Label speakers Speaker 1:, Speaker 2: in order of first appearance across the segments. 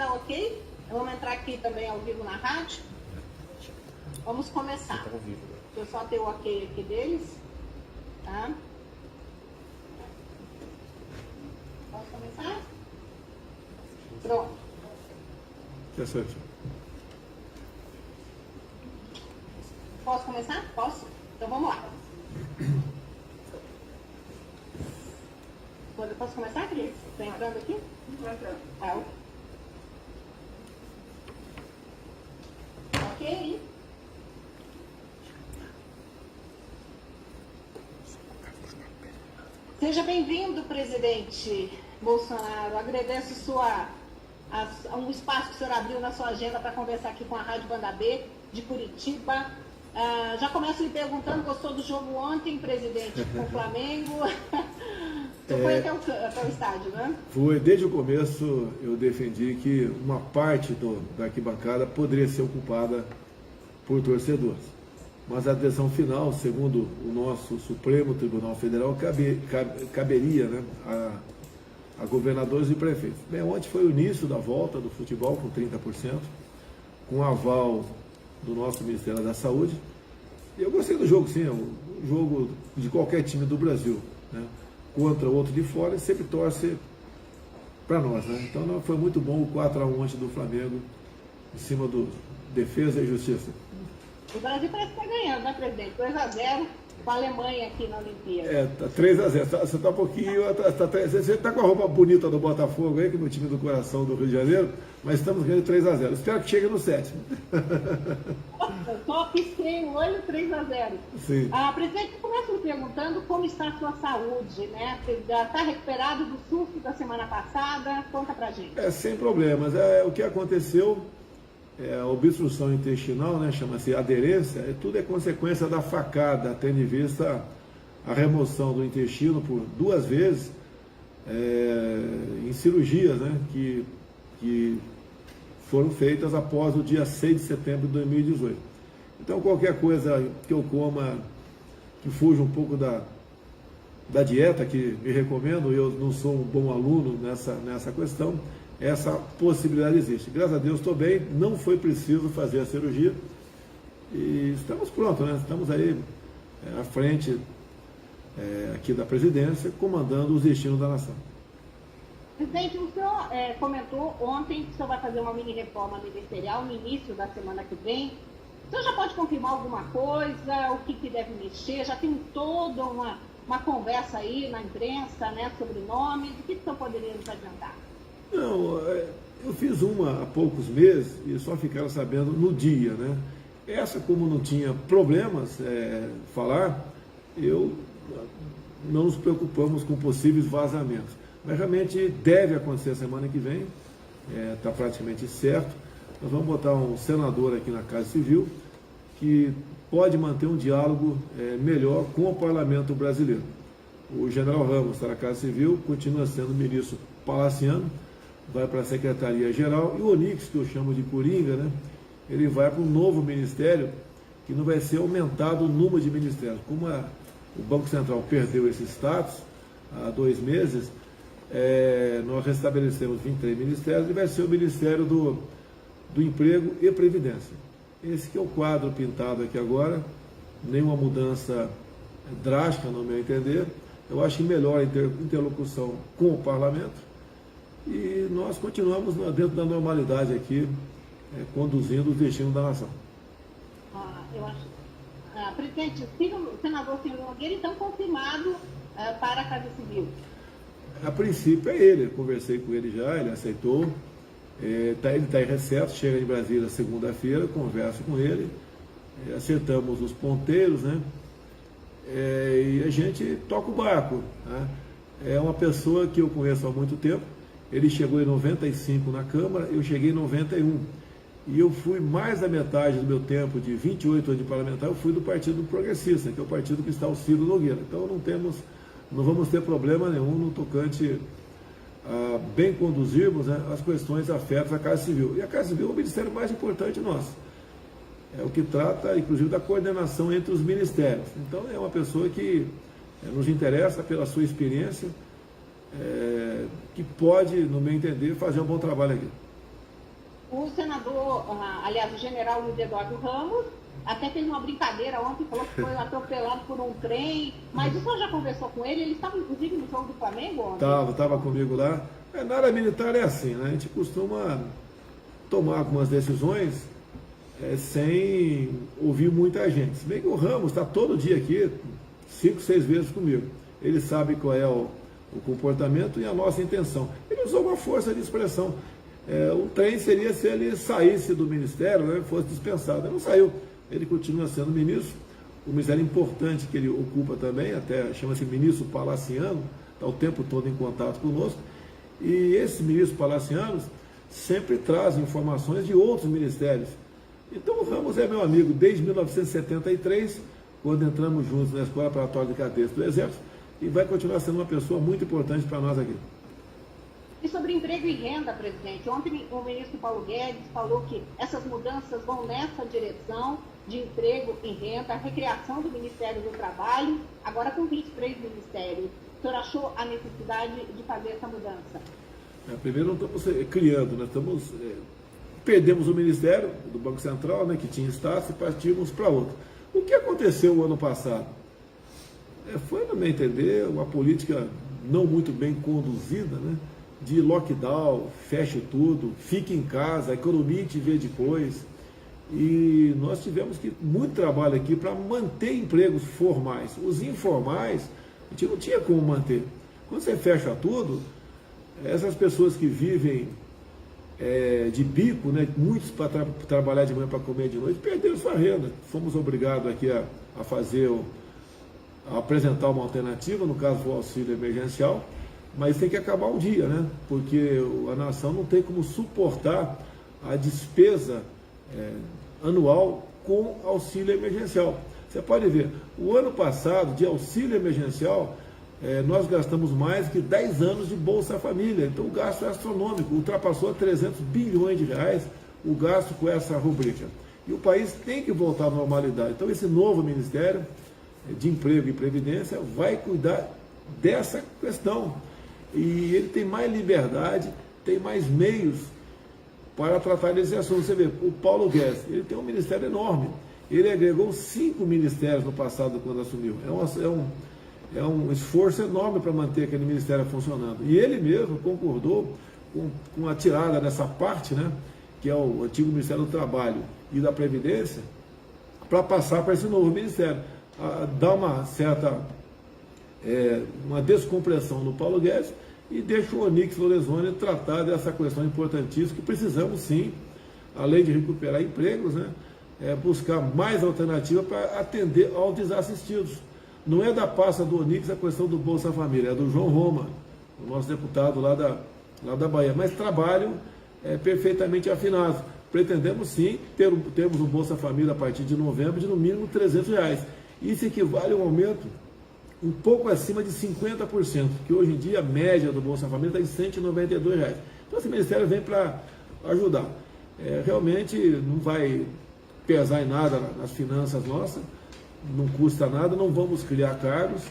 Speaker 1: Tá ok? Vamos entrar aqui também ao vivo na rádio. Vamos começar. Deixa eu só ter o ok aqui deles. Tá? Posso começar? Pronto. Posso começar? Posso? Então vamos lá. Posso começar, Cris? Está entrando aqui? Tá. Ok? Seja bem-vindo, presidente Bolsonaro. Agradeço um espaço que o senhor abriu na sua agenda para conversar aqui com a Rádio Banda B de Curitiba. Já começo lhe perguntando, gostou do jogo ontem, presidente, com o Flamengo? Você foi até o estádio, né?
Speaker 2: Foi, desde o começo eu defendi que uma parte da arquibancada poderia ser ocupada por torcedores. Mas a decisão final, segundo o nosso Supremo Tribunal Federal, caberia, né, a governadores e prefeitos. Bem, ontem foi o início da volta do futebol com 30%, com aval do nosso Ministério da Saúde. E eu gostei do jogo, sim, é um jogo de qualquer time do Brasil, né, contra outro de fora, e sempre torce para nós, né? Então foi muito bom o 4-1 antes do Flamengo, em cima do Defesa e Justiça.
Speaker 1: O Brasil parece que está ganhando, né, presidente? 2-0 com a Alemanha aqui na Olimpíada.
Speaker 2: Tá 3-0. Você está um pouquinho. Você está com a roupa bonita do Botafogo aí, que é o time do coração do Rio de Janeiro, mas estamos ganhando 3-0. Espero que chegue no 7º.
Speaker 1: Eu só pisquei o olho 3-0.
Speaker 2: Sim.
Speaker 1: Presidente, eu começo me perguntando como está a sua saúde, né? Você já está recuperado do susto da semana passada? Conta pra gente.
Speaker 2: Sem problemas. O que aconteceu. A obstrução intestinal, né, chama-se aderência, tudo é consequência da facada, tendo em vista a remoção do intestino por 2 vezes em cirurgias, né, que foram feitas após o dia 6 de setembro de 2018. Então qualquer coisa que eu coma que fuja um pouco da dieta que me recomendo, eu não sou um bom aluno nessa questão, essa possibilidade existe. Graças a Deus estou bem, não foi preciso fazer a cirurgia e estamos prontos, né? Estamos aí à frente aqui da presidência, comandando os destinos da nação.
Speaker 1: Presidente, o senhor comentou ontem que o senhor vai fazer uma mini reforma ministerial no início da semana que vem. O senhor já pode confirmar alguma coisa, o que deve mexer? Já tem toda uma conversa aí na imprensa, né, sobre nomes. O que o senhor poderia nos adiantar?
Speaker 2: Não, eu fiz uma há poucos meses e só ficaram sabendo no dia, né? Essa, como não tinha problemas falar, não nos preocupamos com possíveis vazamentos. Mas realmente deve acontecer a semana que vem, está praticamente certo. Nós vamos botar um senador aqui na Casa Civil que pode manter um diálogo melhor com o parlamento brasileiro. O general Ramos está na Casa Civil, continua sendo ministro palaciano, vai para a Secretaria-Geral, e o Onix, que eu chamo de Coringa, né, ele vai para um novo ministério, que não vai ser aumentado o número de ministérios. Como o Banco Central perdeu esse status há 2 meses, nós restabelecemos 23 ministérios, e vai ser o Ministério do Emprego e Previdência. Esse que é o quadro pintado aqui agora, nenhuma mudança drástica, no meu entender. Eu acho que melhor a interlocução com o parlamento, e nós continuamos dentro da normalidade aqui, conduzindo os destinos da nação.
Speaker 1: Eu acho. Presidente, o senador Ciro Nogueira, então, confirmado para a Casa Civil?
Speaker 2: A princípio é ele, eu conversei com ele já, ele aceitou, ele está em recesso, chega em Brasília segunda-feira, converso com ele, acertamos os ponteiros, né? E a gente toca o barco, né? É uma pessoa que eu conheço há muito tempo. Ele chegou em 95 na Câmara, eu cheguei em 91. E eu fui mais da metade do meu tempo, de 28 anos de parlamentar, eu fui do Partido Progressista, que é o partido que está o Ciro Nogueira. Então não vamos ter problema nenhum no tocante a bem conduzirmos, né, as questões afetas à Casa Civil. E a Casa Civil é o ministério mais importante nosso. É o que trata, inclusive, da coordenação entre os ministérios. Então é uma pessoa que nos interessa pela sua experiência, que pode, no meu entender, fazer um bom trabalho aqui.
Speaker 1: O senador, aliás, o general Luiz Eduardo Ramos, até fez uma brincadeira ontem, falou que foi atropelado por um trem, mas o senhor já conversou com ele? Ele estava, inclusive, no jogo do Flamengo ontem?
Speaker 2: Estava comigo lá. Na área militar é assim, né? A gente costuma tomar algumas decisões sem ouvir muita gente. Se bem que o Ramos está todo dia aqui, 5, 6 vezes comigo. Ele sabe qual é o comportamento e a nossa intenção. Ele usou uma força de expressão. O trem seria se ele saísse do ministério, né, fosse dispensado. Ele não saiu. Ele continua sendo ministro. O ministério importante que ele ocupa também, até chama-se ministro palaciano, está o tempo todo em contato conosco. E esses ministros palacianos sempre trazem informações de outros ministérios. Então o Ramos é meu amigo desde 1973, quando entramos juntos na Escola Preparatória de Cadetes do Exército, e vai continuar sendo uma pessoa muito importante para nós aqui.
Speaker 1: E sobre emprego e renda, presidente, ontem o ministro Paulo Guedes falou que essas mudanças vão nessa direção de emprego e renda, a recriação do Ministério do Trabalho, agora com 23 ministérios. O senhor achou a necessidade de fazer essa mudança?
Speaker 2: Primeiro, não estamos criando, nós perdemos o Ministério do Banco Central, né, que tinha status, e partimos para outro. O que aconteceu o ano passado? Foi, no meu entender, uma política não muito bem conduzida, né, de lockdown, feche tudo, fique em casa, a economia te vê depois. E nós tivemos muito trabalho aqui para manter empregos formais. Os informais, a gente não tinha como manter. Quando você fecha tudo, essas pessoas que vivem de bico, né, muitos para trabalhar de manhã para comer de noite, perderam sua renda. Fomos obrigados aqui a apresentar uma alternativa, no caso foi o auxílio emergencial, mas tem que acabar um dia, né? Porque a nação não tem como suportar a despesa anual com auxílio emergencial. Você pode ver, o ano passado, de auxílio emergencial, nós gastamos mais que 10 anos de Bolsa Família. Então o gasto é astronômico, ultrapassou 300 bilhões de reais o gasto com essa rubrica. E o país tem que voltar à normalidade. Então esse novo Ministério de Emprego e Previdência vai cuidar dessa questão. E ele tem mais liberdade, tem mais meios para tratar desse assunto. Você vê, o Paulo Guedes, ele tem um ministério enorme. Ele agregou 5 ministérios no passado quando assumiu. É um esforço enorme para manter aquele ministério funcionando. E ele mesmo concordou com a tirada dessa parte, né, que é o antigo Ministério do Trabalho e da Previdência, para passar para esse novo ministério. Dá uma certa uma descompressão no Paulo Guedes e deixa o Onyx Lorenzoni tratar dessa questão importantíssima, que precisamos sim, além de recuperar empregos, né, buscar mais alternativa para atender aos desassistidos. Não é da pasta do Onyx a questão do Bolsa Família, é do João Roma, o nosso deputado lá da Bahia, mas trabalho perfeitamente afinado. Pretendemos sim termos o Bolsa Família a partir de novembro de no mínimo R$300. Isso equivale a um aumento um pouco acima de 50%, que hoje em dia a média do Bolsa Família está em R$192. Então esse Ministério vem para ajudar. Realmente não vai pesar em nada nas finanças nossas, não custa nada, não vamos criar cargos,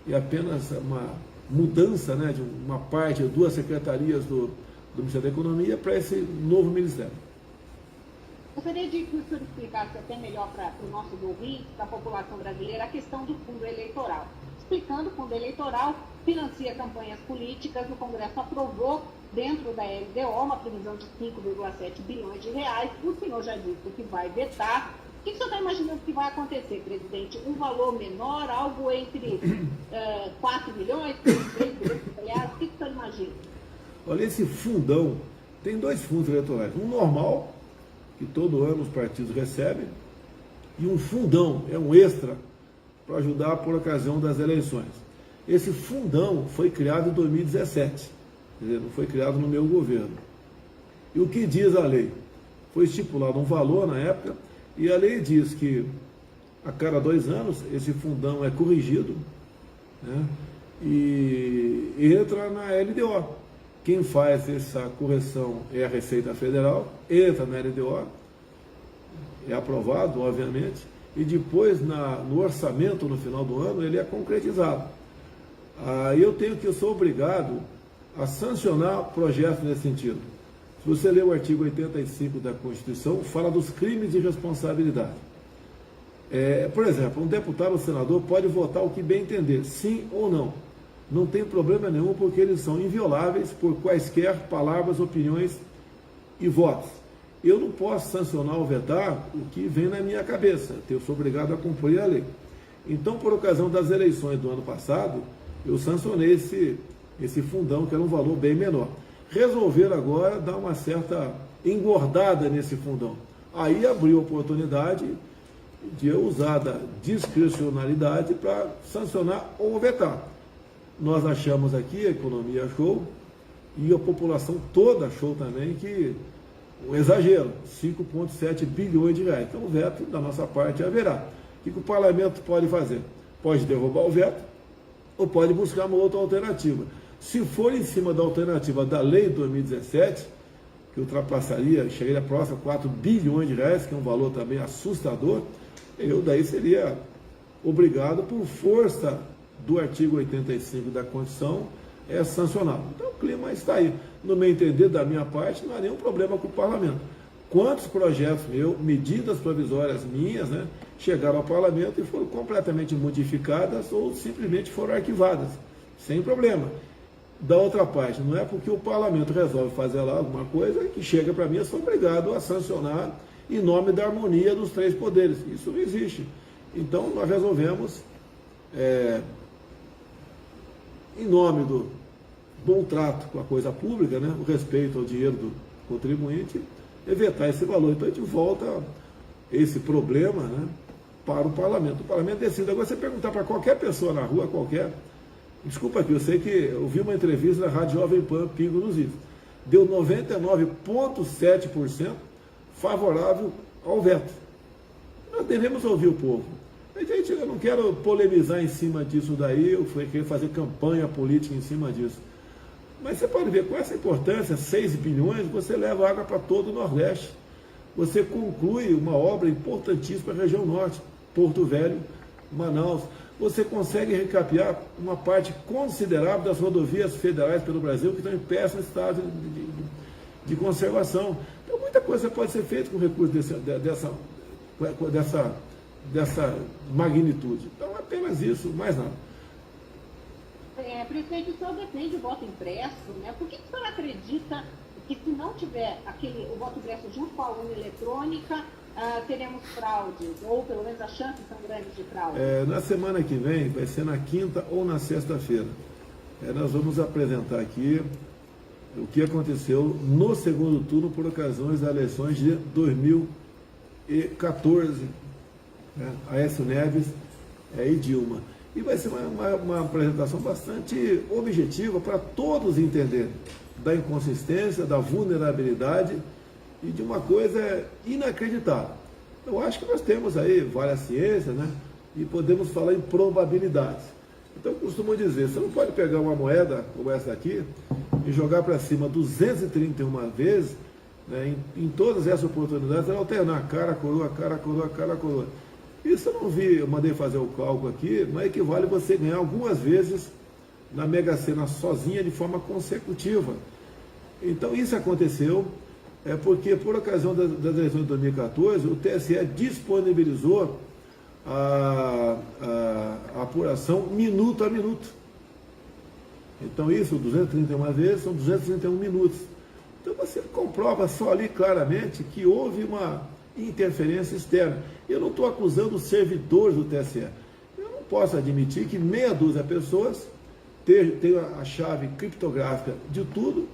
Speaker 2: é apenas uma mudança, né, de uma parte, 2 secretarias do Ministério da Economia para esse novo Ministério.
Speaker 1: Gostaria de que o senhor explicasse até melhor para o nosso ouvinte, para a população brasileira, a questão do fundo eleitoral. Explicando, o fundo eleitoral financia campanhas políticas, o Congresso aprovou, dentro da LDO, uma previsão de 5,7 bilhões de reais. O senhor já disse que vai vetar. O que o senhor está imaginando que vai acontecer, presidente? Um valor menor, algo entre 4 bilhões, 3 bilhões, aliás, o que o senhor imagina?
Speaker 2: Olha, esse fundão, tem 2 fundos eleitorais, um normal, que todo ano os partidos recebem, e um fundão, é um extra, para ajudar por ocasião das eleições. Esse fundão foi criado em 2017, quer dizer, não foi criado no meu governo. E o que diz a lei? Foi estipulado um valor na época, e a lei diz que a cada 2 anos esse fundão é corrigido, né, e entra na LDO. Quem faz essa correção é a Receita Federal, entra na LDO, é aprovado, obviamente, e depois no orçamento, no final do ano, ele é concretizado. Aí eu sou obrigado a sancionar projetos nesse sentido. Se você ler o artigo 85 da Constituição, fala dos crimes de responsabilidade. Por exemplo, um deputado ou senador pode votar o que bem entender, sim ou não. Não tem problema nenhum, porque eles são invioláveis por quaisquer palavras, opiniões e votos. Eu não posso sancionar ou vetar o que vem na minha cabeça, eu sou obrigado a cumprir a lei. Então, por ocasião das eleições do ano passado, eu sancionei esse fundão, que era um valor bem menor. Resolveram agora dar uma certa engordada nesse fundão. Aí abriu a oportunidade de eu usar da discricionalidade para sancionar ou vetar. Nós achamos aqui, a economia achou, e a população toda achou também que um exagero, 5,7 bilhões de reais. Então o veto da nossa parte haverá. O que o parlamento pode fazer? Pode derrubar o veto ou pode buscar uma outra alternativa. Se for em cima da alternativa da lei de 2017, que ultrapassaria, chegaria próximo a 4 bilhões de reais, que é um valor também assustador, eu daí seria obrigado, por força do artigo 85 da Constituição, sancionado. Então o clima está aí. No meu entender, da minha parte, não há nenhum problema com o parlamento. Quantos projetos meus, medidas provisórias minhas, chegaram ao parlamento e foram completamente modificadas ou simplesmente foram arquivadas, sem problema. Da outra parte, não é porque o parlamento resolve fazer lá alguma coisa que chega para mim, eu sou obrigado a sancionar em nome da harmonia dos três poderes. Isso não existe. Então, nós resolvemos, em nome do bom trato com a coisa pública, o respeito ao dinheiro do contribuinte, vetar esse valor. Então, a gente volta esse problema para o parlamento. O parlamento decide. Agora, você perguntar para qualquer pessoa na rua, desculpa aqui, eu sei que eu vi uma entrevista na Rádio Jovem Pan, Pingo nos Is. Deu 99,7% favorável ao veto. Nós devemos ouvir o povo. Gente, eu não quero polemizar em cima disso daí, eu quero fazer campanha política em cima disso. Mas você pode ver, com essa importância, 6 bilhões, você leva água para todo o Nordeste. Você conclui uma obra importantíssima para a região norte, Porto Velho, Manaus. Você consegue recapear uma parte considerável das rodovias federais pelo Brasil que estão em péssimo estado de conservação. Então, muita coisa pode ser feita com recurso dessa magnitude. Então, apenas isso, mais nada.
Speaker 1: Prefeito, o senhor defende o voto impresso, Por que o senhor acredita que, se não tiver o voto impresso junto com a urna eletrônica, teremos fraudes, ou pelo menos as chances são grandes de fraude?
Speaker 2: Na semana que vem, vai ser na quinta ou na sexta-feira, nós vamos apresentar aqui o que aconteceu no segundo turno por ocasiões das eleições de 2014, Aécio Neves e Dilma. E vai ser uma apresentação bastante objetiva para todos entenderem da inconsistência, da vulnerabilidade e de uma coisa inacreditável. Eu acho que nós temos aí várias ciências, e podemos falar em probabilidades. Então, eu costumo dizer, você não pode pegar uma moeda como essa aqui e jogar para cima 231 vezes, em todas essas oportunidades, ela alternar cara, coroa, cara, coroa, cara, coroa. Isso eu não vi, eu mandei fazer o cálculo aqui, mas equivale você ganhar algumas vezes na Mega Sena sozinha de forma consecutiva. Então isso aconteceu porque por ocasião das eleições de 2014 o TSE disponibilizou a apuração minuto a minuto. Então isso, 231 vezes, são 231 minutos. Então você comprova só ali claramente que houve uma interferência externa. Eu não estou acusando os servidores do TSE. Eu não posso admitir que meia dúzia de pessoas tenham a chave criptográfica de tudo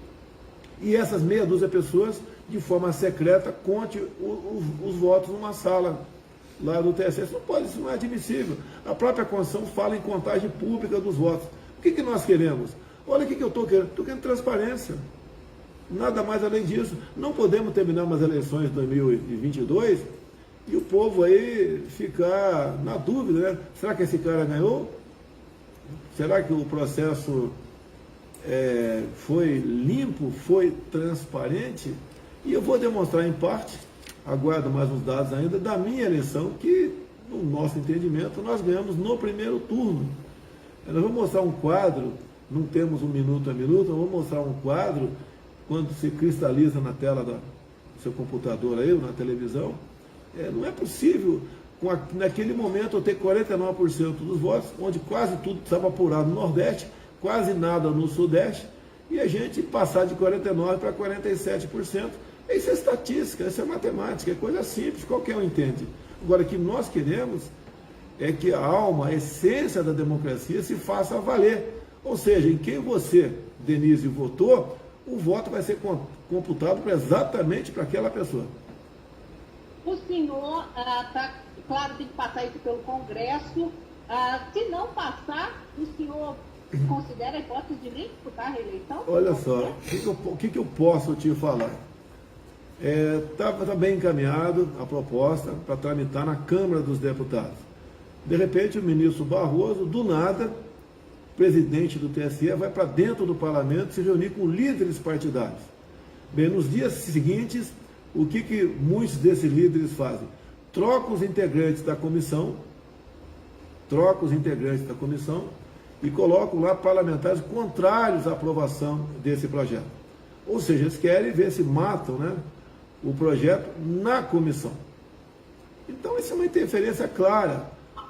Speaker 2: e essas meia dúzia de pessoas, de forma secreta, conte os votos numa sala lá do TSE. Isso não pode, isso não é admissível. A própria Constituição fala em contagem pública dos votos. O que nós queremos? Olha o que eu estou querendo. Estou querendo transparência. Nada mais além disso. Não podemos terminar umas eleições de 2022 e o povo aí ficar na dúvida, Será que esse cara ganhou? Será que o processo foi limpo, foi transparente? E eu vou demonstrar em parte, aguardo mais uns dados ainda, da minha eleição, que no nosso entendimento nós ganhamos no primeiro turno. Nós vamos mostrar um quadro, não temos um minuto a minuto, nós vamos mostrar um quadro quando se cristaliza na tela do seu computador aí, ou na televisão, não é possível, naquele momento, eu ter 49% dos votos, onde quase tudo estava apurado no Nordeste, quase nada no Sudeste, e a gente passar de 49% para 47%. Isso é estatística, isso é matemática, é coisa simples, qualquer um entende. Agora, o que nós queremos é que a alma, a essência da democracia se faça valer. Ou seja, em quem você, Denise, votou, o voto vai ser computado exatamente para aquela pessoa.
Speaker 1: O senhor, claro, tem que passar isso pelo Congresso. Se não passar, o senhor considera a hipótese de nem disputar a reeleição?
Speaker 2: Olha só, o que eu posso te falar? Está bem encaminhado a proposta para tramitar na Câmara dos Deputados. De repente, o ministro Barroso, do nada, presidente do TSE, vai para dentro do parlamento se reunir com líderes partidários. Bem, nos dias seguintes, o que muitos desses líderes fazem? Trocam os integrantes da comissão e colocam lá parlamentares contrários à aprovação desse projeto. Ou seja, eles querem ver se matam, né, o projeto na comissão. Então, isso é uma interferência clara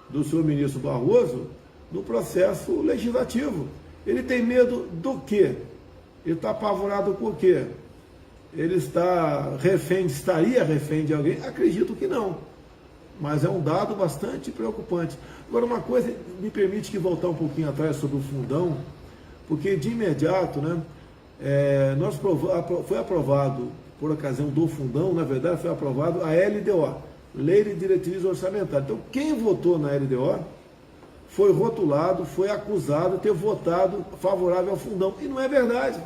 Speaker 2: do senhor ministro Barroso no processo legislativo. Ele tem medo do quê? Ele está apavorado com o quê? Ele estaria refém de alguém? Acredito que não. Mas é um dado bastante preocupante. Agora, uma coisa me permite que voltar um pouquinho atrás sobre o fundão, porque de imediato, né, foi aprovado, por ocasião do fundão, na verdade, foi aprovado a LDO, Lei de Diretriz Orçamentária. Então, quem votou na LDO foi rotulado, foi acusado de ter votado favorável ao fundão. E não é verdade.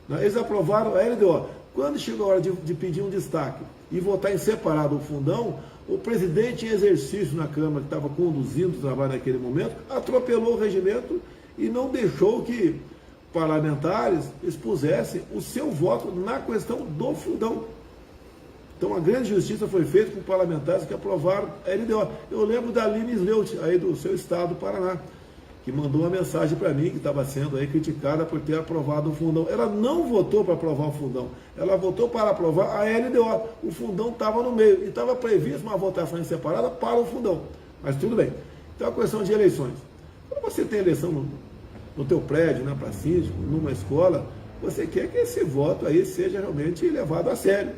Speaker 2: Eles aprovaram a LDO. Quando chegou a hora de pedir um destaque e votar em separado o fundão, o presidente em exercício na Câmara, que estava conduzindo o trabalho naquele momento, atropelou o regimento e não deixou que parlamentares expusessem o seu voto na questão do fundão. Então, a grande justiça foi feita com parlamentares que aprovaram a LDO. Eu lembro da Aline Sleut, aí do seu estado, Paraná, que mandou uma mensagem para mim, que estava sendo aí criticada por ter aprovado o fundão. Ela não votou para aprovar o fundão, ela votou para aprovar a LDO. O fundão estava no meio e estava prevista uma votação em separada para o fundão. Mas tudo bem. Então, a questão de eleições. Quando você tem eleição no teu prédio, né, para síndico, numa escola, você quer que esse voto aí seja realmente levado a sério.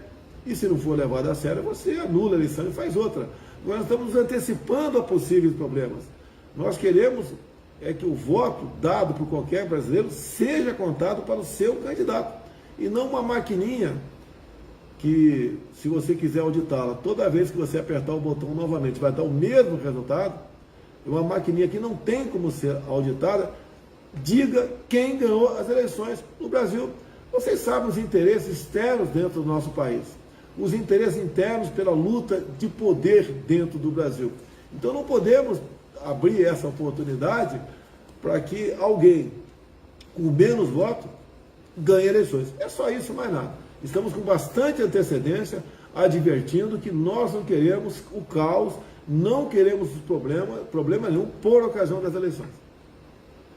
Speaker 2: E se não for levado a sério, você anula a eleição e faz outra. Nós estamos nos antecipando a possíveis problemas. Nós queremos que o voto dado por qualquer brasileiro seja contado para o seu candidato. E não uma maquininha que, se você quiser auditá-la, toda vez que você apertar o botão novamente vai dar o mesmo resultado. Uma maquininha que não tem como ser auditada, diga quem ganhou as eleições no Brasil. Vocês sabem os interesses externos dentro do nosso país, os interesses internos pela luta de poder dentro do Brasil. Então não podemos abrir essa oportunidade para que alguém com menos votos ganhe eleições. É só isso, mais nada. Estamos com bastante advertindo que nós não queremos o caos, não queremos problema nenhum por ocasião das eleições.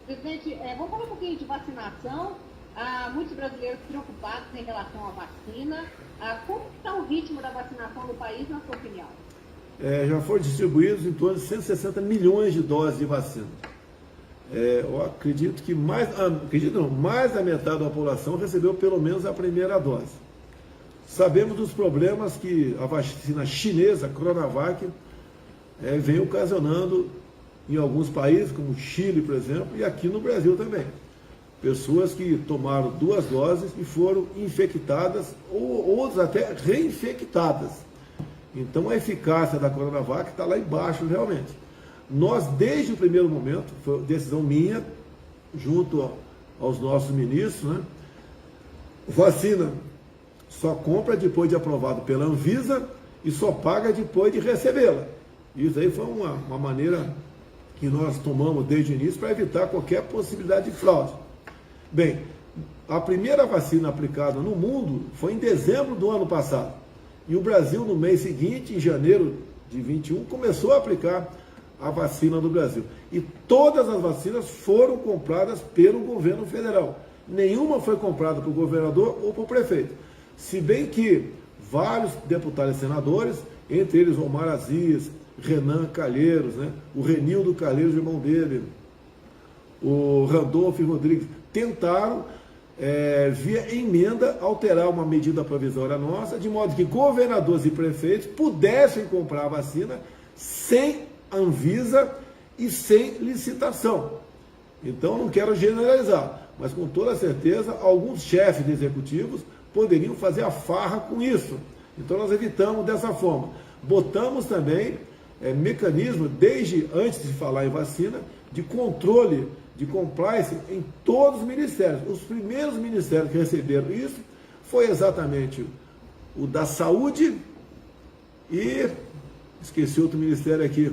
Speaker 1: Presidente, vamos falar um pouquinho de vacinação. Há muitos brasileiros preocupados em relação à vacina. Como está o ritmo da vacinação no país, na sua opinião?
Speaker 2: Já foram distribuídos em torno de 160 milhões de doses de vacina. Eu acredito que mais da metade da população recebeu pelo menos a primeira dose. Sabemos dos problemas que a vacina chinesa, a Coronavac, vem ocasionando em alguns países, como o Chile, por exemplo, e aqui no Brasil também. Pessoas que tomaram 2 doses e foram infectadas, ou outras até reinfectadas. Então a eficácia da Coronavac está lá embaixo realmente. Nós, desde o primeiro momento, foi decisão minha, junto aos nossos ministros, né? Vacina só compra depois de aprovado pela Anvisa e só paga depois de recebê-la. Isso aí foi uma maneira que nós tomamos desde o início para evitar qualquer possibilidade de fraude. Bem, a primeira vacina aplicada no mundo foi em dezembro do ano passado. E o Brasil, no mês seguinte, em janeiro de 21, começou a aplicar a vacina do Brasil. E todas as vacinas foram compradas pelo governo federal. Nenhuma foi comprada por governador ou por prefeito. Se bem que vários deputados e senadores, entre eles Omar Aziz, Renan Calheiros, né? O Renildo Calheiros, irmão dele, o Randolfo Rodrigues, tentaram, via emenda, alterar uma medida provisória nossa, de modo que governadores e prefeitos pudessem comprar a vacina sem Anvisa e sem licitação. Então, não quero generalizar, mas com toda certeza, alguns chefes de executivos poderiam fazer a farra com isso. Então, nós evitamos dessa forma. Botamos também mecanismo, desde antes de falar em vacina, de controle, de compliance em todos os ministérios. Os primeiros ministérios que receberam isso foi exatamente o da Saúde e, esqueci outro ministério aqui,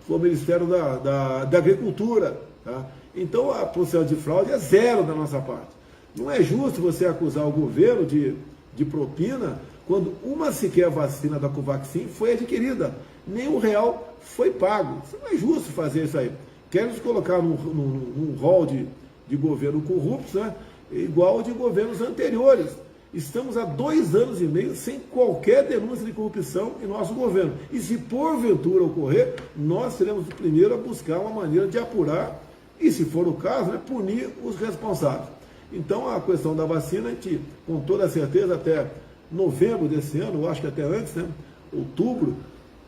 Speaker 2: foi o Ministério da Agricultura. Tá? Então, a possibilidade de fraude é zero da nossa parte. Não é justo você acusar o governo de propina quando uma sequer vacina da Covaxin foi adquirida. Nem R$1 foi pago. Isso não é justo fazer isso aí. Querem nos colocar num rol de governo corruptos, né? Igual ao de governos anteriores. Estamos há 2 anos e meio sem qualquer denúncia de corrupção em nosso governo. E se porventura ocorrer, nós seremos os primeiros a buscar uma maneira de apurar e, se for o caso, né, punir os responsáveis. Então, a questão da vacina, a gente, com toda certeza, até novembro desse ano, eu acho que até antes, né, outubro,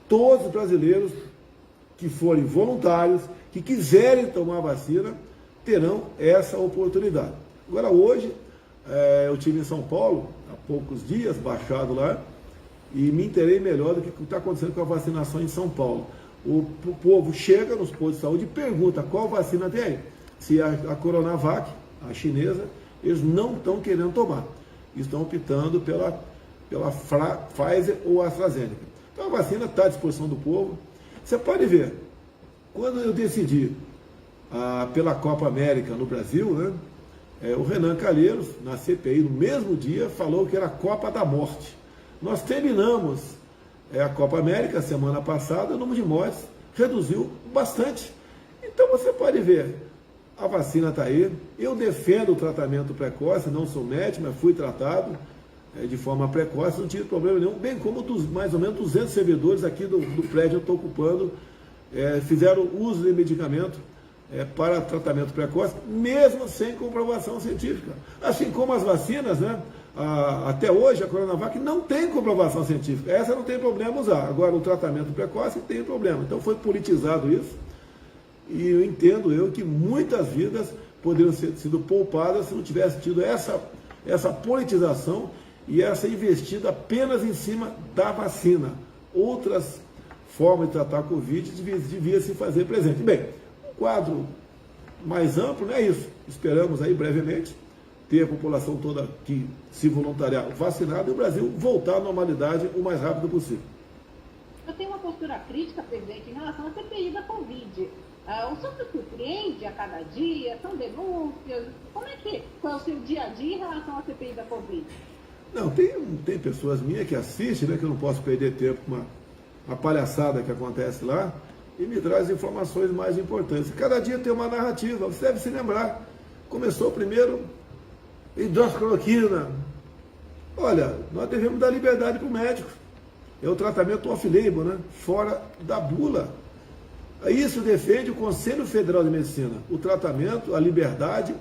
Speaker 2: todos os brasileiros que forem voluntários, que quiserem tomar vacina, terão essa oportunidade. Agora, hoje, eu estive em São Paulo, há poucos dias, baixado lá, e me inteirei melhor do que está acontecendo com a vacinação em São Paulo. O povo chega nos postos de saúde e pergunta qual vacina tem aí. Se a Coronavac, a chinesa, eles não estão querendo tomar. Estão optando pela Pfizer ou AstraZeneca. Então a vacina está à disposição do povo. Você pode ver, quando eu decidi pela Copa América no Brasil, né, o Renan Calheiros, na CPI, no mesmo dia, falou que era a Copa da Morte. Nós terminamos a Copa América semana passada, o número de mortes reduziu bastante. Então você pode ver, a vacina está aí, eu defendo o tratamento precoce, não sou médico, mas fui tratado de forma precoce, não tive problema nenhum, bem como mais ou menos 200 servidores aqui do prédio que eu estou ocupando, fizeram uso de medicamento para tratamento precoce, mesmo sem comprovação científica. Assim como as vacinas, né? Até hoje a Coronavac não tem comprovação científica. Essa não tem problema usar. Agora o tratamento precoce tem problema. Então foi politizado isso. E eu entendo que muitas vidas poderiam ter sido poupadas se não tivesse tido essa politização e essa investida apenas em cima da vacina. Outras formas de tratar a Covid devia se fazer presente. Bem, um quadro mais amplo não é isso. Esperamos aí brevemente ter a população toda que se voluntariar vacinada e o Brasil voltar à normalidade o mais rápido possível.
Speaker 1: Eu tenho uma postura crítica, presidente, em relação à CPI da Covid. O senhor se surpreende a cada dia? São denúncias? Qual é o seu dia a dia em relação à CPI da Covid?
Speaker 2: Não, tem pessoas minhas que assistem, né, que eu não posso perder tempo com uma palhaçada que acontece lá, e me traz informações mais importantes. Cada dia tem uma narrativa, você deve se lembrar. Começou primeiro hidroxicloroquina. Olha, nós devemos dar liberdade para o médico. É o tratamento off-label, né? Fora da bula. Isso defende o Conselho Federal de Medicina. O tratamento, a liberdade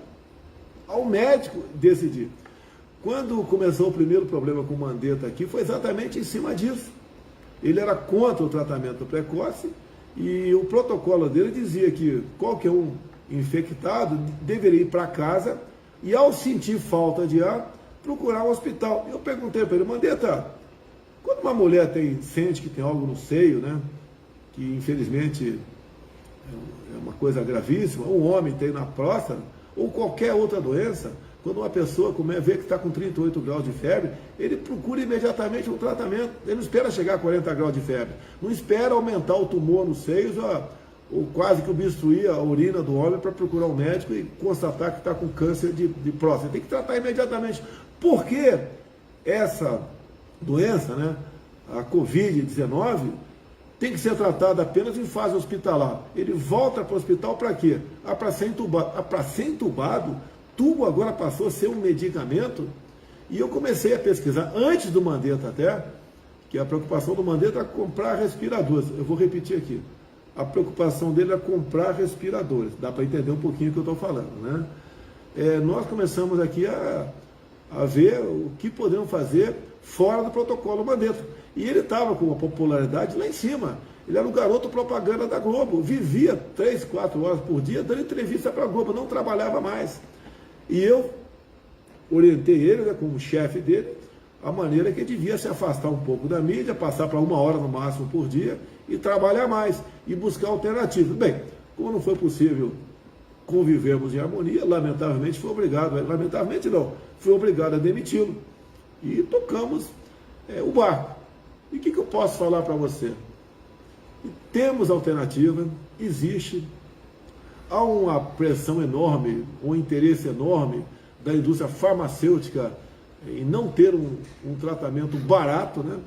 Speaker 2: ao médico decidir. Quando começou o primeiro problema com o Mandetta aqui, foi exatamente em cima disso. Ele era contra o tratamento precoce e o protocolo dele dizia que qualquer um infectado deveria ir para casa e, ao sentir falta de ar, procurar um hospital. Eu perguntei para ele, Mandetta, quando uma mulher sente que tem algo no seio, né, que infelizmente é uma coisa gravíssima, um homem tem na próstata, ou qualquer outra doença, quando uma pessoa vê que está com 38 graus de febre, ele procura imediatamente um tratamento. Ele não espera chegar a 40 graus de febre. Não espera aumentar o tumor nos seios ou quase que obstruir a urina do homem para procurar um médico e constatar que está com câncer de próstata. Tem que tratar imediatamente. Por que essa doença, né, a Covid-19, tem que ser tratada apenas em fase hospitalar? Ele volta para o hospital para quê? Para ser entubado. Para ser entubado, tubo agora passou a ser um medicamento, e eu comecei a pesquisar, antes do Mandetta até, que a preocupação do Mandetta era comprar respiradores. Eu vou repetir aqui. A preocupação dele era comprar respiradores. Dá para entender um pouquinho o que eu estou falando, né? Nós começamos aqui a ver o que podemos fazer fora do protocolo Mandetta. E ele estava com uma popularidade lá em cima. Ele era o garoto propaganda da Globo. Vivia 3, 4 horas por dia dando entrevista para a Globo. Não trabalhava mais. E eu orientei ele, né, como chefe dele, a maneira que ele devia se afastar um pouco da mídia, passar para 1 hora no máximo por dia e trabalhar mais e buscar alternativas. Bem, como não foi possível convivermos em harmonia, lamentavelmente fui obrigado, lamentavelmente não, fui obrigado a demiti-lo e tocamos o barco. E o que eu posso falar para você? Temos alternativa, existe, há uma pressão enorme, um interesse enorme da indústria farmacêutica em não ter um tratamento barato, né,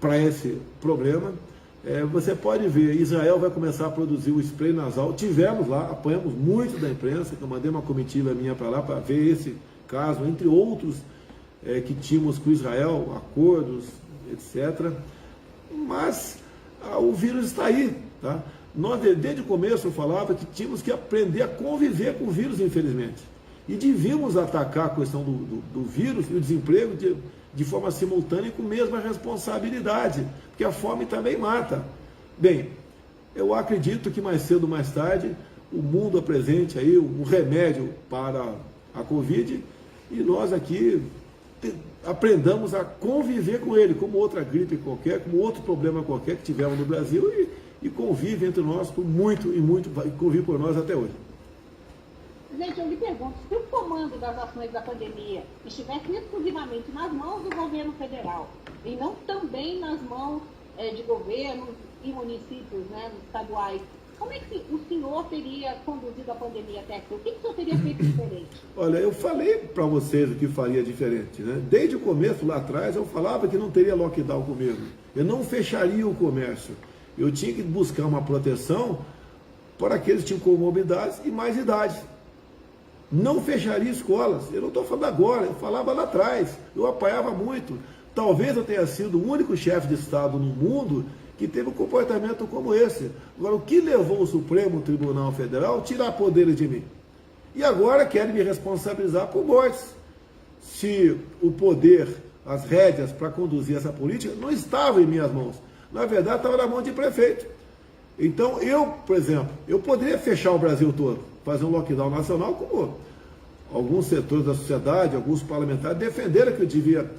Speaker 2: para esse problema. Você pode ver, Israel vai começar a produzir o spray nasal. Tivemos lá, apanhamos muito da imprensa, que eu mandei uma comitiva minha para lá para ver esse caso, entre outros que tínhamos com Israel, acordos, etc. Mas o vírus está aí, tá? Nós, desde o começo, eu falava que tínhamos que aprender a conviver com o vírus, infelizmente. E devíamos atacar a questão do vírus e o desemprego de forma simultânea e com a mesma responsabilidade, porque a fome também mata. Bem, eu acredito que mais cedo ou mais tarde o mundo apresente aí um remédio para a Covid e nós aqui aprendamos a conviver com ele, como outra gripe qualquer, como outro problema qualquer que tivemos no Brasil e convive entre nós por muito e muito, e convive por nós até hoje.
Speaker 1: Gente, eu lhe pergunto, se o comando das ações da pandemia estivesse exclusivamente nas mãos do governo federal e não também nas mãos de governos e municípios, né, estaduais, como é que o senhor teria conduzido a pandemia até aqui? O que o senhor teria feito diferente?
Speaker 2: Olha, eu falei para vocês o que faria diferente, né? Desde o começo, lá atrás, eu falava que não teria lockdown comigo. Eu não fecharia o comércio. Eu tinha que buscar uma proteção para aqueles que tinham comorbidades e mais idade. Não fecharia escolas. Eu não estou falando agora, eu falava lá atrás. Eu apanhava muito. Talvez eu tenha sido o único chefe de Estado no mundo que teve um comportamento como esse. Agora, o que levou o Supremo Tribunal Federal a tirar poderes de mim? E agora querem me responsabilizar por mortes. Se o poder, as rédeas para conduzir essa política não estavam em minhas mãos. Na verdade, estava na mão de prefeito. Então, eu, por exemplo, eu poderia fechar o Brasil todo, fazer um lockdown nacional, como alguns setores da sociedade, alguns parlamentares defenderam que eu devia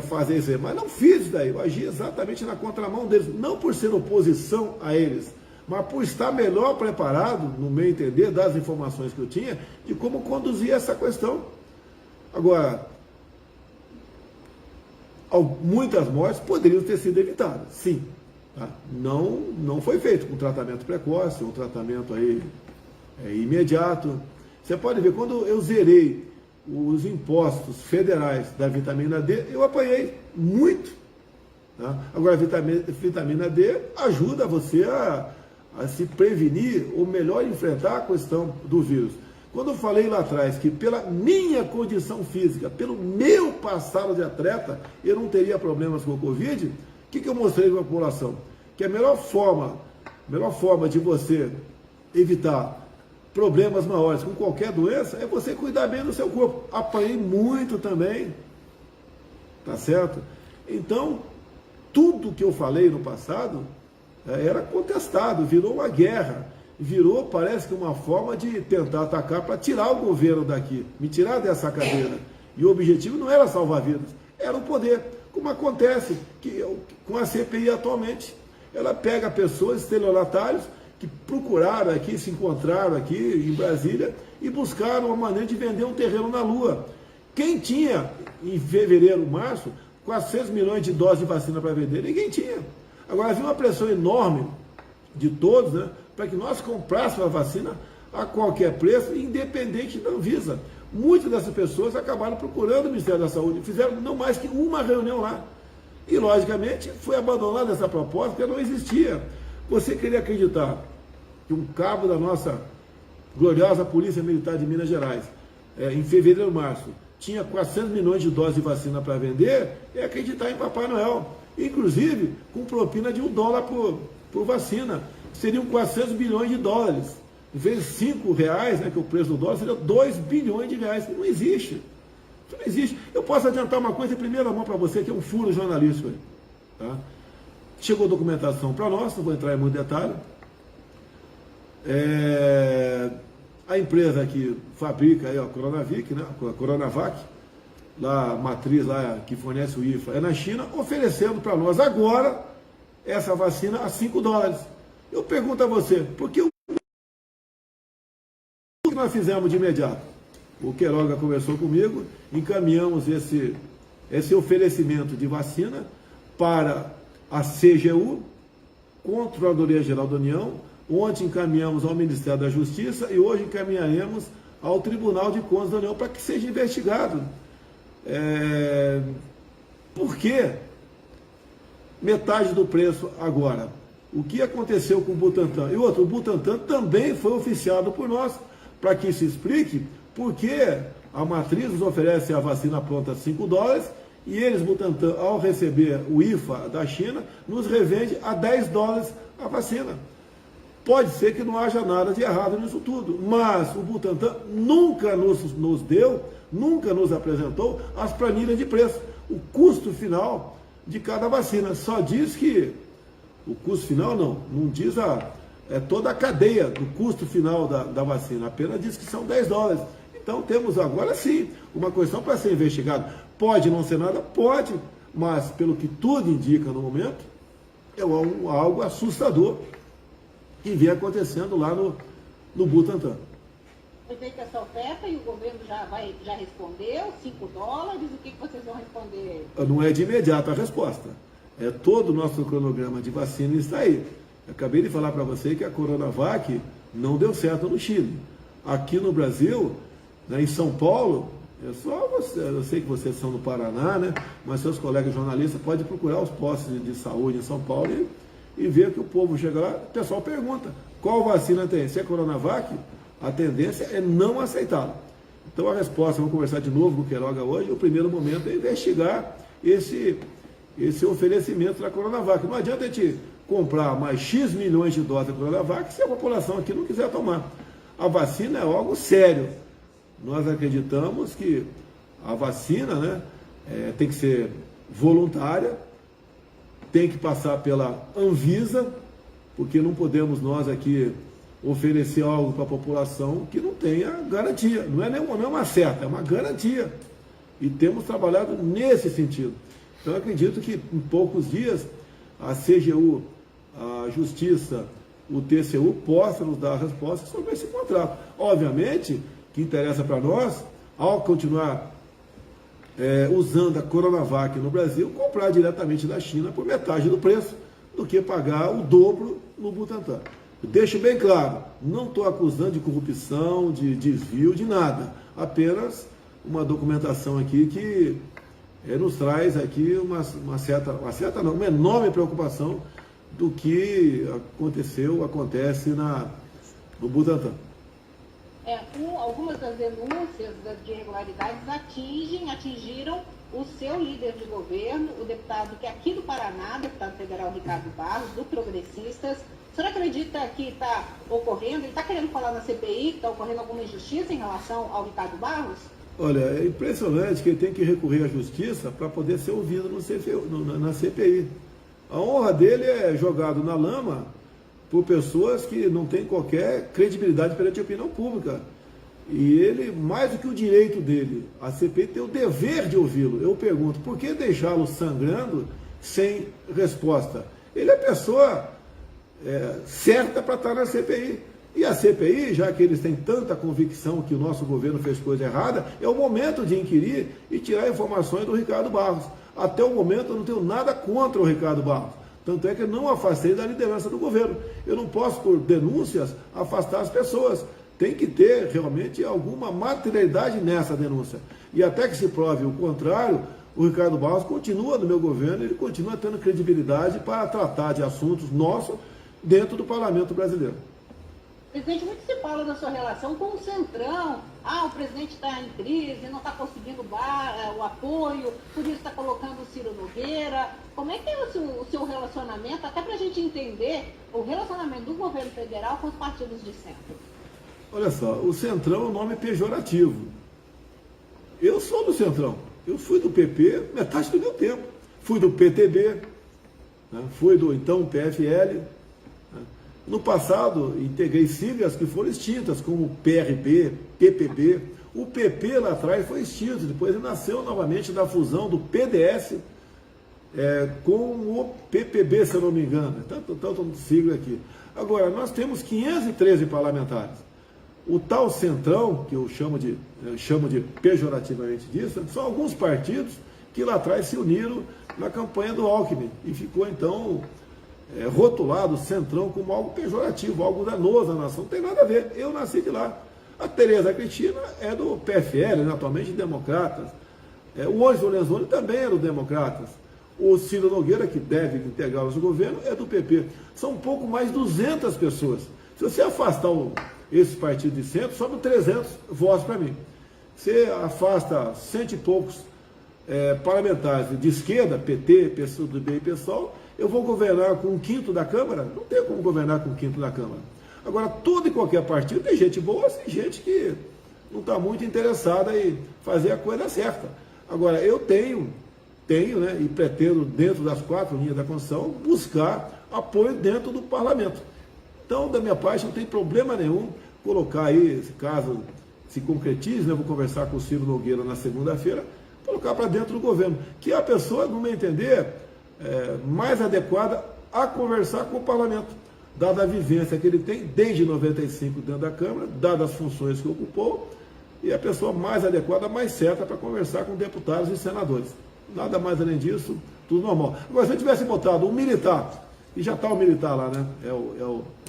Speaker 2: fazer isso aí, mas não fiz isso daí, eu agi exatamente na contramão deles, não por ser oposição a eles, mas por estar melhor preparado, no meu entender, das informações que eu tinha, de como conduzir essa questão. Agora, muitas mortes poderiam ter sido evitadas, sim. Tá? Não foi feito com tratamento precoce, um tratamento aí imediato. Você pode ver, quando eu zerei os impostos federais da vitamina D, eu apanhei muito. Tá? Agora, a vitamina D ajuda você a se prevenir, ou melhor, enfrentar a questão do vírus. Quando eu falei lá atrás que pela minha condição física, pelo meu passado de atleta, eu não teria problemas com o Covid, o que eu mostrei para a população? Que a melhor forma de você evitar problemas maiores com qualquer doença é você cuidar bem do seu corpo. Apanhei muito também, tá certo? Então, tudo que eu falei no passado era contestado, virou uma guerra, virou, parece que uma forma de tentar atacar para tirar o governo daqui, me tirar dessa cadeira. E o objetivo não era salvar vidas, era o poder, como acontece com a CPI atualmente. Ela pega pessoas, estelionatários, que procuraram aqui, se encontraram aqui em Brasília e buscaram uma maneira de vender um terreno na Lua. Quem tinha, em fevereiro, março, 400 milhões de doses de vacina para vender? Ninguém tinha. Agora, havia uma pressão enorme de todos, né, para que nós comprássemos a vacina a qualquer preço, independente da Anvisa. Muitas dessas pessoas acabaram procurando o Ministério da Saúde, fizeram não mais que uma reunião lá. E, logicamente, foi abandonada essa proposta, porque não existia. Você queria acreditar que um cabo da nossa gloriosa Polícia Militar de Minas Gerais em fevereiro, março, tinha 400 milhões de doses de vacina para vender, é acreditar em Papai Noel. Inclusive, com propina de $1 por vacina. Seriam 400 bilhões de dólares. Em vez de R$5, né, que é o preço do dólar, seria 2 bilhões de reais. Não existe. Isso não existe. Eu posso adiantar uma coisa em primeira mão para você, que é um furo jornalístico aí. Tá? Chegou documentação para nós, não vou entrar em muito detalhe. A empresa que fabrica aí, a Coronavac, né, a Coronavac, lá, a matriz lá que fornece o IFA, é na China, oferecendo para nós agora essa vacina a $5. Eu pergunto a você, por que o que nós fizemos de imediato? O Queiroga conversou comigo, encaminhamos esse oferecimento de vacina para a CGU, Controladoria Geral da União, ontem encaminhamos ao Ministério da Justiça e hoje encaminharemos ao Tribunal de Contas da União para que seja investigado. Por que metade do preço agora? O que aconteceu com o Butantan? E outro, o Butantan também foi oficiado por nós, para que se explique por que a matriz nos oferece a vacina pronta a $5 e eles, Butantan, ao receber o IFA da China, nos revende a $10 a vacina. Pode ser que não haja nada de errado nisso tudo, mas o Butantan nunca nos deu, nunca nos apresentou as planilhas de preço, o custo final de cada vacina. Só diz que o custo final não diz toda a cadeia do custo final da vacina, apenas diz que são $10. Então temos agora sim uma questão para ser investigada. Pode não ser nada? Pode, mas pelo que tudo indica no momento, é algo assustador que vem acontecendo lá no Butantan.
Speaker 1: Foi feita essa oferta e o governo já respondeu, $5, o que vocês vão responder?
Speaker 2: Não é de imediato a resposta. Todo o nosso cronograma de vacina está aí. Eu acabei de falar para você que a Coronavac não deu certo no Chile. Aqui no Brasil, né, em São Paulo, eu sei que vocês são do Paraná, né, mas seus colegas jornalistas podem procurar os postos de saúde em São Paulo e ver que o povo chega lá, o pessoal pergunta, qual vacina tem? Se é Coronavac, a tendência é não aceitá-la. Então a resposta, vamos conversar de novo com o Queiroga hoje, o primeiro momento é investigar esse oferecimento da Coronavac. Não adianta a gente comprar mais X milhões de doses da Coronavac se a população aqui não quiser tomar. A vacina é algo sério. Nós acreditamos que a vacina, né, tem que ser voluntária, tem que passar pela Anvisa, porque não podemos nós aqui oferecer algo para a população que não tenha garantia. Não é uma certa, é uma garantia. E temos trabalhado nesse sentido. Então eu acredito que em poucos dias a CGU, a Justiça, o TCU possam nos dar a resposta sobre esse contrato. Obviamente que interessa para nós, ao continuar usando a Coronavac no Brasil, comprar diretamente da China por metade do preço do que pagar o dobro no Butantan. Eu deixo bem claro, não estou acusando de corrupção, de desvio, de nada. Apenas uma documentação aqui que nos traz aqui uma enorme preocupação do que acontece no Butantan.
Speaker 1: Algumas das denúncias de irregularidades atingiram o seu líder de governo, o deputado que é aqui do Paraná, deputado federal Ricardo Barros, do Progressistas. O senhor acredita que está ocorrendo, ele está querendo falar na CPI, que está ocorrendo alguma injustiça em relação ao Ricardo Barros?
Speaker 2: Olha, é impressionante que ele tem que recorrer à justiça para poder ser ouvido na CPI. A honra dele é jogado na lama por pessoas que não têm qualquer credibilidade perante a opinião pública. E ele, mais do que o direito dele, a CPI tem o dever de ouvi-lo. Eu pergunto, por que deixá-lo sangrando sem resposta? Ele é a pessoa certa para estar na CPI. E a CPI, já que eles têm tanta convicção que o nosso governo fez coisa errada, é o momento de inquirir e tirar informações do Ricardo Barros. Até o momento eu não tenho nada contra o Ricardo Barros. Tanto é que eu não afastei da liderança do governo. Eu não posso, por denúncias, afastar as pessoas. Tem que ter realmente alguma materialidade nessa denúncia. E até que se prove o contrário, o Ricardo Barros continua no meu governo, ele continua tendo credibilidade para tratar de assuntos nossos dentro do parlamento brasileiro.
Speaker 1: Presidente, muito se fala da sua relação com o Centrão, o presidente está em crise, não está conseguindo o apoio, por isso está colocando o Ciro Nogueira. Como é que é o seu relacionamento, até para a gente entender o relacionamento do governo federal com os partidos de centro?
Speaker 2: Olha só, o Centrão é um nome pejorativo. Eu sou do Centrão. Eu fui do PP metade do meu tempo. Fui do PTB, né? Fui do então PFL. Né? No passado, integrei siglas que foram extintas, como PRB, PPB. O PP lá atrás foi extinto, depois ele nasceu novamente da fusão do PDS com o PPB, se eu não me engano. Tanto sigla aqui. Agora, nós temos 513 parlamentares. O tal Centrão, que eu chamo de pejorativamente disso, são alguns partidos que lá atrás se uniram na campanha do Alckmin e ficou então rotulado o Centrão como algo pejorativo, algo danoso à nação. Não tem nada a ver, eu nasci de lá. A Tereza Cristina é do PFL, atualmente Democratas. O Ângelo Lorenzoni também é do Democratas. O Ciro Nogueira, que deve integrar o nosso governo, é do PP. São um pouco mais de 200 pessoas. Se você afastar esse partido de centro, sobram 300 votos para mim. Você afasta 100 e poucos parlamentares de esquerda, PT, PSDB e PSOL, eu vou governar com um quinto da Câmara? Não tem como governar com um quinto da Câmara. Agora, todo e qualquer partido tem gente boa, tem gente que não está muito interessada em fazer a coisa certa. Agora, eu tenho, né, e pretendo, dentro das 4 linhas da Constituição, buscar apoio dentro do Parlamento. Então, da minha parte, não tem problema nenhum colocar aí, esse caso se concretize, né? Vou conversar com o Ciro Nogueira na segunda-feira, colocar para dentro do governo, que é a pessoa, no meu entender, mais adequada a conversar com o Parlamento, dada a vivência que ele tem desde 95 dentro da Câmara, dadas as funções que ocupou, e a pessoa mais adequada, mais certa para conversar com deputados e senadores. Nada mais além disso, tudo normal. Agora, se eu tivesse botado um militar, e já está o militar lá, né?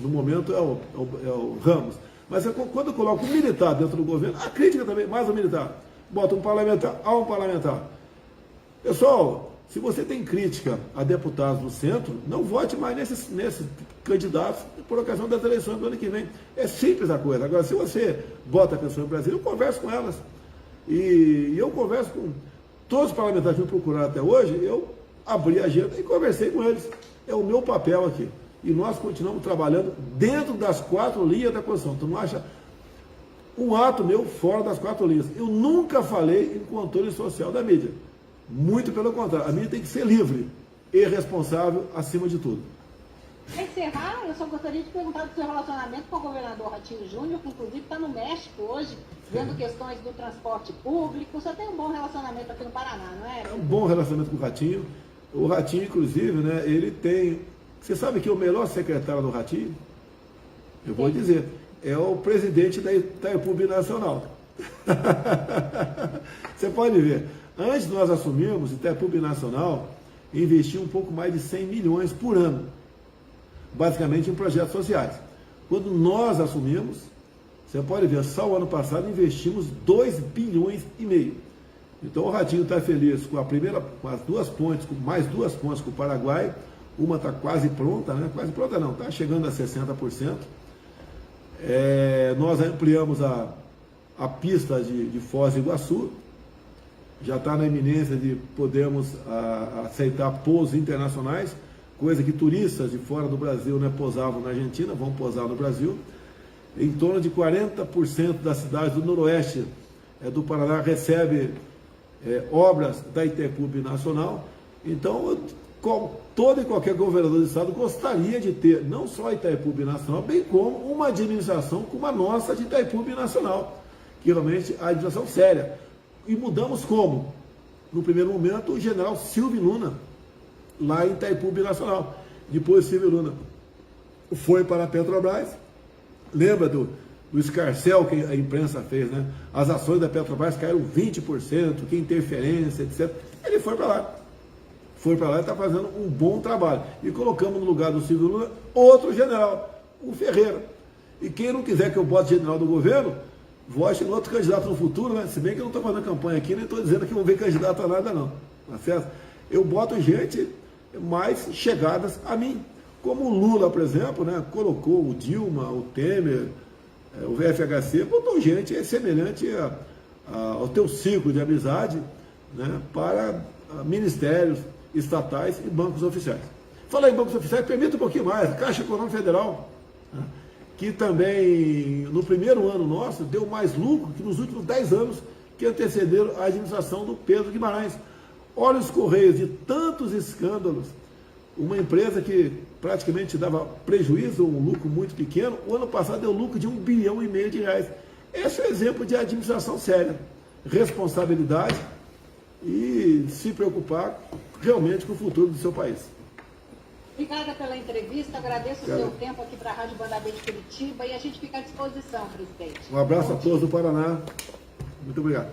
Speaker 2: No momento é o Ramos. Mas quando eu coloco um militar dentro do governo, a crítica também, mais um militar. Bota um parlamentar, um parlamentar. Pessoal, se você tem crítica a deputados do centro, não vote mais nesses candidatos por ocasião das eleições do ano que vem. É simples a coisa. Agora, se você bota a pessoa em Brasília, eu converso com elas. E eu converso com todos os parlamentares que me procuraram até hoje, eu abri a agenda e conversei com eles. É o meu papel aqui. E nós continuamos trabalhando dentro das 4 linhas da Constituição. Tu não acha um ato meu fora das 4 linhas. Eu nunca falei em controle social da mídia. Muito pelo contrário. A mídia tem que ser livre e responsável acima de tudo.
Speaker 1: Para encerrar, eu só gostaria de perguntar do seu relacionamento com o governador Ratinho Júnior, que inclusive está no México hoje, vendo questões do transporte público. Você tem um bom relacionamento aqui no Paraná, não é?
Speaker 2: É um bom relacionamento com o Ratinho. O Ratinho, inclusive, né, ele tem... Você sabe que o melhor secretário do Ratinho, eu vou dizer, é o presidente da Itaipu Binacional. Você pode ver, antes de nós assumirmos, Itaipu Binacional investiu um pouco mais de 100 milhões por ano, basicamente em projetos sociais. Quando nós assumimos, você pode ver, só o ano passado investimos 2,5 bilhões. Então o Ratinho está feliz com as 2 pontes, com mais 2 pontes com o Paraguai. Uma está quase pronta, né? Quase pronta não, está chegando a 60%. Nós ampliamos a pista de Foz do Iguaçu, já está na iminência de podermos aceitar pousos internacionais, coisa que turistas de fora do Brasil, né, pousavam na Argentina, vão pousar no Brasil. Em torno de 40% das cidades do noroeste do Paraná recebe obras da Itaipu Binacional. Então, todo e qualquer governador do estado gostaria de ter não só a Itaipu Binacional, bem como uma administração como a nossa de Itaipu Binacional, que realmente é a administração séria. E mudamos como? No primeiro momento, o general Silvio Luna, lá em Itaipu Binacional. Depois, Silvio Luna foi para a Petrobras. Lembra do escarcéu que a imprensa fez, né? As ações da Petrobras caíram 20%, que interferência, etc. Ele foi para lá. Foi para lá e está fazendo um bom trabalho. E colocamos no lugar do Silvio Luna outro general, o Ferreira. E quem não quiser que eu bote general do governo, vote no outro candidato no futuro, né? Se bem que eu não estou fazendo campanha aqui, nem estou dizendo que vão ver candidato a nada, não. Tá certo? Eu boto gente mais chegadas a mim. Como o Lula, por exemplo, né? Colocou o Dilma, o Temer, o VFHC botou gente semelhante ao teu ciclo de amizade, né, para ministérios estatais e bancos oficiais. Falar em bancos oficiais, permita um pouquinho mais, Caixa Econômica Federal, né, que também no primeiro ano nosso deu mais lucro que nos últimos 10 anos que antecederam a administração do Pedro Guimarães. Olha os Correios, de tantos escândalos, uma empresa que praticamente dava prejuízo, um lucro muito pequeno, o ano passado deu lucro de R$1,5 bilhão de reais. Esse é o exemplo de administração séria, responsabilidade e se preocupar realmente com o futuro do seu país.
Speaker 1: Obrigada pela entrevista, agradeço o seu tempo aqui para a Rádio Banda B de Curitiba e a gente fica à disposição, presidente.
Speaker 2: Um abraço a todos do Paraná. Muito obrigado.